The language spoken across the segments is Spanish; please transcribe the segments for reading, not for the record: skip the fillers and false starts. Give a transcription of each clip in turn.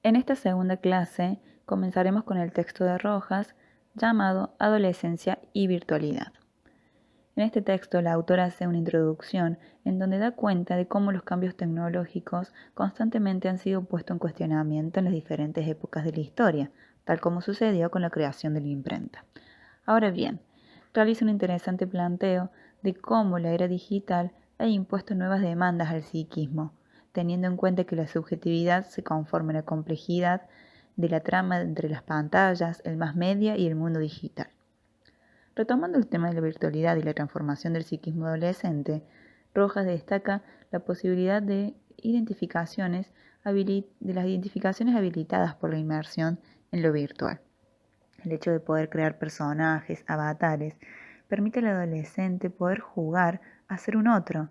En esta segunda clase comenzaremos con el texto de Rojas llamado Adolescencia y Virtualidad. En este texto la autora hace una introducción en donde da cuenta de cómo los cambios tecnológicos constantemente han sido puestos en cuestionamiento en las diferentes épocas de la historia, tal como sucedió con la creación de la imprenta. Ahora bien, realiza un interesante planteo de cómo la era digital ha impuesto nuevas demandas al psiquismo, teniendo en cuenta que la subjetividad se conforma en la complejidad de la trama entre las pantallas, el mass media y el mundo digital. Retomando el tema de la virtualidad y la transformación del psiquismo adolescente, Rojas destaca la posibilidad de las identificaciones habilitadas por la inmersión en lo virtual. El hecho de poder crear personajes, avatares, permite al adolescente poder jugar a ser un otro,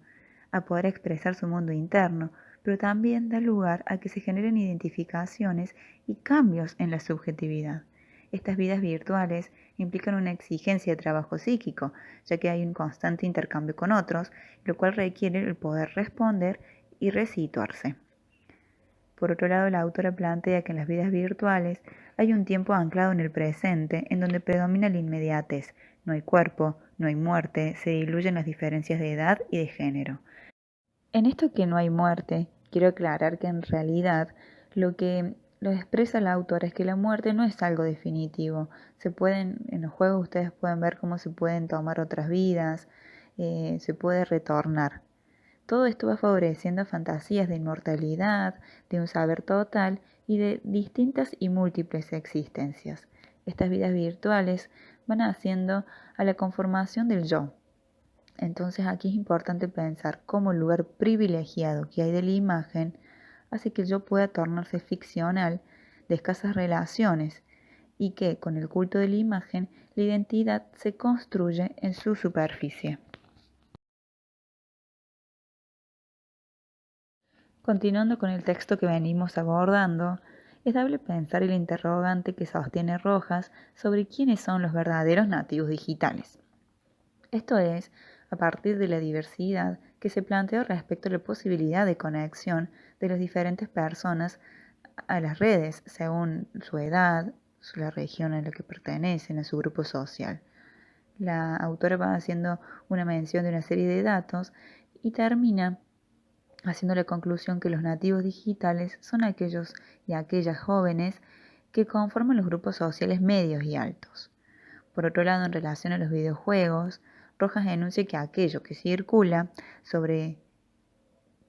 a poder expresar su mundo interno, pero también da lugar a que se generen identificaciones y cambios en la subjetividad. Estas vidas virtuales implican una exigencia de trabajo psíquico, ya que hay un constante intercambio con otros, lo cual requiere el poder responder y resituarse. Por otro lado, la autora plantea que en las vidas virtuales hay un tiempo anclado en el presente, en donde predomina la inmediatez. No hay cuerpo, no hay muerte, se diluyen las diferencias de edad y de género. En esto que no hay muerte, quiero aclarar que en realidad lo que lo expresa la autora es que la muerte no es algo definitivo. En los juegos ustedes pueden ver cómo se pueden tomar otras vidas, se puede retornar. Todo esto va favoreciendo fantasías de inmortalidad, de un saber total y de distintas y múltiples existencias. Estas vidas virtuales van haciendo a la conformación del yo. Entonces aquí es importante pensar cómo el lugar privilegiado que hay de la imagen hace que el yo pueda tornarse ficcional, de escasas relaciones, y que con el culto de la imagen la identidad se construye en su superficie. Continuando con el texto que venimos abordando, es dable pensar el interrogante que sostiene Rojas sobre quiénes son los verdaderos nativos digitales. Esto es, a partir de la diversidad que se planteó respecto a la posibilidad de conexión de las diferentes personas a las redes, según su edad, la región a la que pertenecen, a su grupo social. La autora va haciendo una mención de una serie de datos y termina haciendo la conclusión que los nativos digitales son aquellos y aquellas jóvenes que conforman los grupos sociales medios y altos. Por otro lado, en relación a los videojuegos, Rojas enuncia que aquello que circula sobre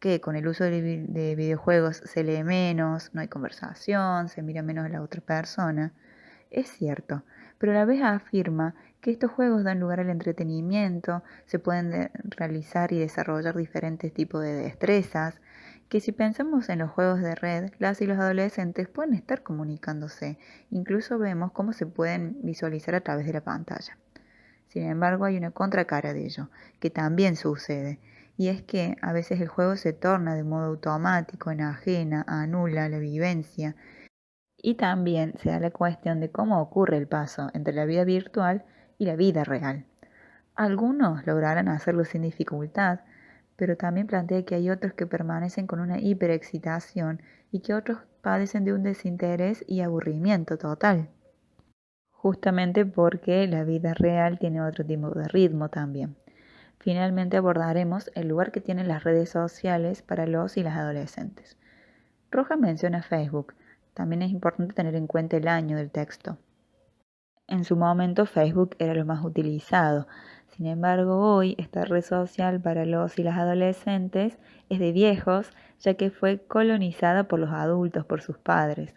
que con el uso de videojuegos se lee menos, no hay conversación, se mira menos a la otra persona, es cierto, pero a la vez afirma que estos juegos dan lugar al entretenimiento, se pueden realizar y desarrollar diferentes tipos de destrezas, que si pensamos en los juegos de red, las y los adolescentes pueden estar comunicándose, incluso vemos cómo se pueden visualizar a través de la pantalla. Sin embargo, hay una contracara de ello, que también sucede, y es que a veces el juego se torna de modo automático, enajena, anula la vivencia, y también se da la cuestión de cómo ocurre el paso entre la vida virtual y la vida real. Algunos lograrán hacerlo sin dificultad, pero también plantea que hay otros que permanecen con una hiperexcitación y que otros padecen de un desinterés y aburrimiento total, justamente porque la vida real tiene otro tipo de ritmo también. Finalmente abordaremos el lugar que tienen las redes sociales para los y las adolescentes. Rojas menciona Facebook. También es importante tener en cuenta el año del texto. En su momento Facebook era lo más utilizado. Sin embargo, hoy esta red social para los y las adolescentes es de viejos, ya que fue colonizada por los adultos, por sus padres.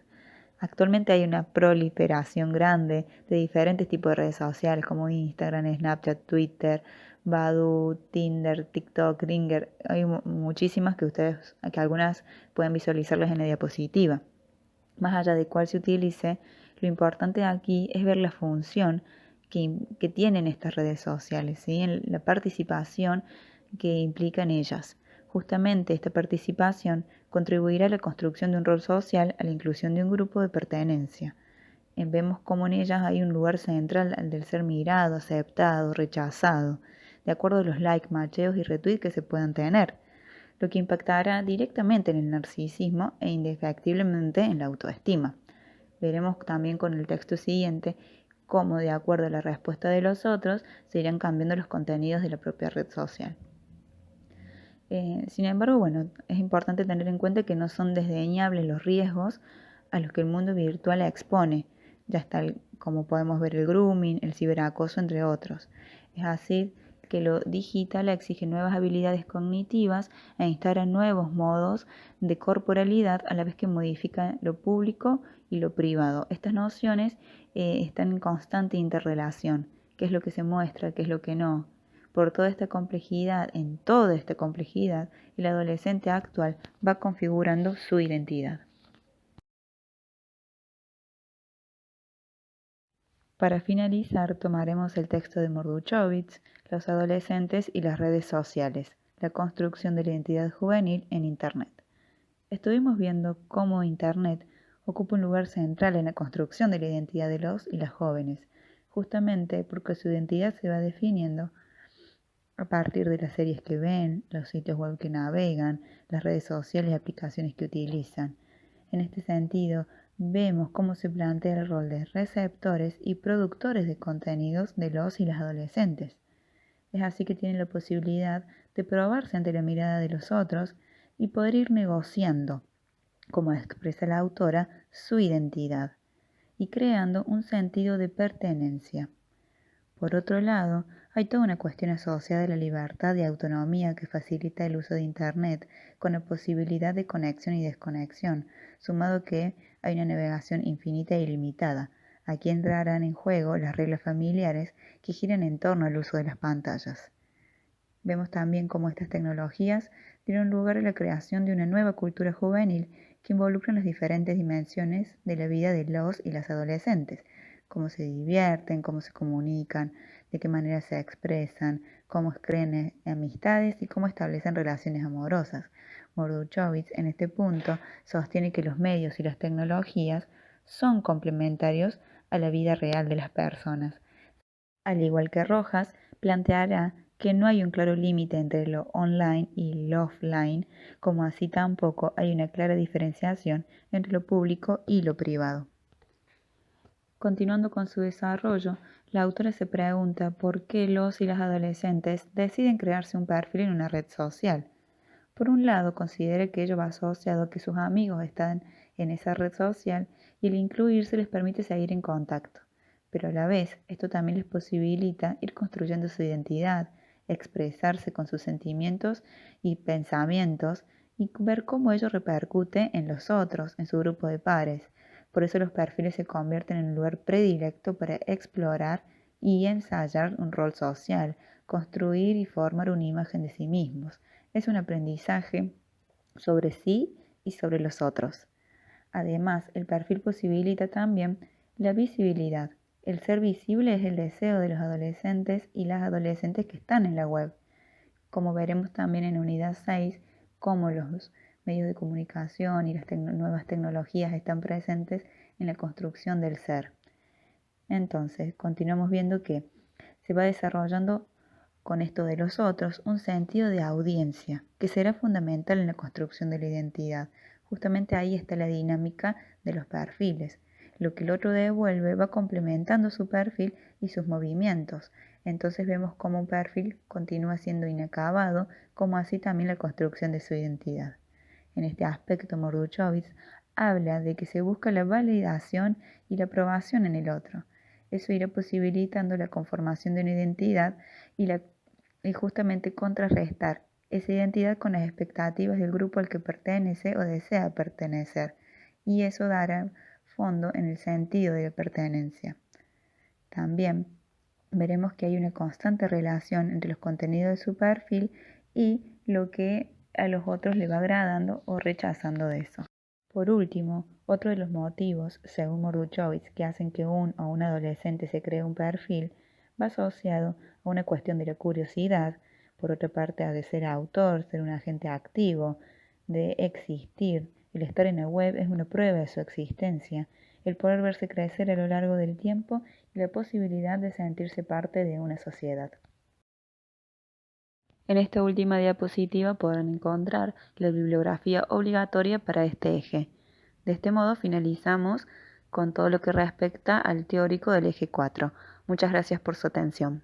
Actualmente hay una proliferación grande de diferentes tipos de redes sociales como Instagram, Snapchat, Twitter, Badoo, Tinder, TikTok, Grindr. Hay muchísimas que algunas pueden visualizarlas en la diapositiva. Más allá de cuál se utilice, lo importante aquí es ver la función que tienen estas redes sociales, ¿sí? En la participación que implican ellas. Justamente esta participación contribuirá a la construcción de un rol social, a la inclusión de un grupo de pertenencia. Vemos cómo en ellas hay un lugar central al del ser mirado, aceptado, rechazado, de acuerdo a los likes, macheos y retweets que se puedan tener. lo que impactará directamente en el narcisismo e indefectiblemente en la autoestima. Veremos también con el texto siguiente cómo, de acuerdo a la respuesta de los otros, se irán cambiando los contenidos de la propia red social. Sin embargo, bueno, es importante tener en cuenta que no son desdeñables los riesgos a los que el mundo virtual expone. Ya está, como podemos ver, el grooming, el ciberacoso, entre otros. Es así que lo digital exige nuevas habilidades cognitivas e instala nuevos modos de corporalidad a la vez que modifica lo público y lo privado. Estas nociones están en constante interrelación. ¿Qué es lo que se muestra? ¿Qué es lo que no? Por toda esta complejidad, en toda esta complejidad, el adolescente actual va configurando su identidad. Para finalizar, tomaremos el texto de Morduchovich, Los adolescentes y las redes sociales, la construcción de la identidad juvenil en Internet. Estuvimos viendo cómo Internet ocupa un lugar central en la construcción de la identidad de los y las jóvenes, justamente porque su identidad se va definiendo a partir de las series que ven, los sitios web que navegan, las redes sociales y aplicaciones que utilizan. En este sentido, vemos cómo se plantea el rol de receptores y productores de contenidos de los y las adolescentes. Es así que tienen la posibilidad de probarse ante la mirada de los otros y poder ir negociando, como expresa la autora, su identidad y creando un sentido de pertenencia. Por otro lado, hay toda una cuestión asociada a la libertad y autonomía que facilita el uso de Internet, con la posibilidad de conexión y desconexión, sumado que hay una navegación infinita e ilimitada. Aquí entrarán en juego las reglas familiares que giran en torno al uso de las pantallas. Vemos también cómo estas tecnologías dieron lugar a la creación de una nueva cultura juvenil que involucra las diferentes dimensiones de la vida de los y las adolescentes, cómo se divierten, cómo se comunican, de qué manera se expresan, cómo crean amistades y cómo establecen relaciones amorosas. Morduchovich en este punto sostiene que los medios y las tecnologías son complementarios a la vida real de las personas. Al igual que Rojas, planteará que no hay un claro límite entre lo online y lo offline, como así tampoco hay una clara diferenciación entre lo público y lo privado. Continuando con su desarrollo, la autora se pregunta por qué los y las adolescentes deciden crearse un perfil en una red social. Por un lado, considera que ello va asociado a que sus amigos están en esa red social y el incluirse les permite seguir en contacto. Pero a la vez, esto también les posibilita ir construyendo su identidad, expresarse con sus sentimientos y pensamientos y ver cómo ello repercute en los otros, en su grupo de pares. Por eso los perfiles se convierten en un lugar predilecto para explorar y ensayar un rol social, construir y formar una imagen de sí mismos. Es un aprendizaje sobre sí y sobre los otros. Además, el perfil posibilita también la visibilidad. El ser visible es el deseo de los adolescentes y las adolescentes que están en la web, como veremos también en unidad 6, cómo los medios de comunicación y las nuevas tecnologías están presentes en la construcción del ser. Entonces, continuamos viendo que se va desarrollando con esto de los otros un sentido de audiencia que será fundamental en la construcción de la identidad. Justamente ahí está la dinámica de los perfiles. Lo que el otro devuelve va complementando su perfil y sus movimientos. Entonces vemos cómo un perfil continúa siendo inacabado, como así también la construcción de su identidad. En este aspecto, Morduchovich habla de que se busca la validación y la aprobación en el otro. Eso irá posibilitando la conformación de una identidad y justamente contrarrestar esa identidad con las expectativas del grupo al que pertenece o desea pertenecer, y eso dará fondo en el sentido de la pertenencia. También veremos que hay una constante relación entre los contenidos de su perfil y lo que a los otros le va agradando o rechazando de eso. Por último, otro de los motivos, según Morduchovich, que hacen que un o un adolescente se cree un perfil, va asociado a una cuestión de la curiosidad, por otra parte a de ser autor, ser un agente activo, de existir. El estar en la web es una prueba de su existencia, el poder verse crecer a lo largo del tiempo y la posibilidad de sentirse parte de una sociedad. En esta última diapositiva podrán encontrar la bibliografía obligatoria para este eje. De este modo finalizamos con todo lo que respecta al teórico del eje 4. Muchas gracias por su atención.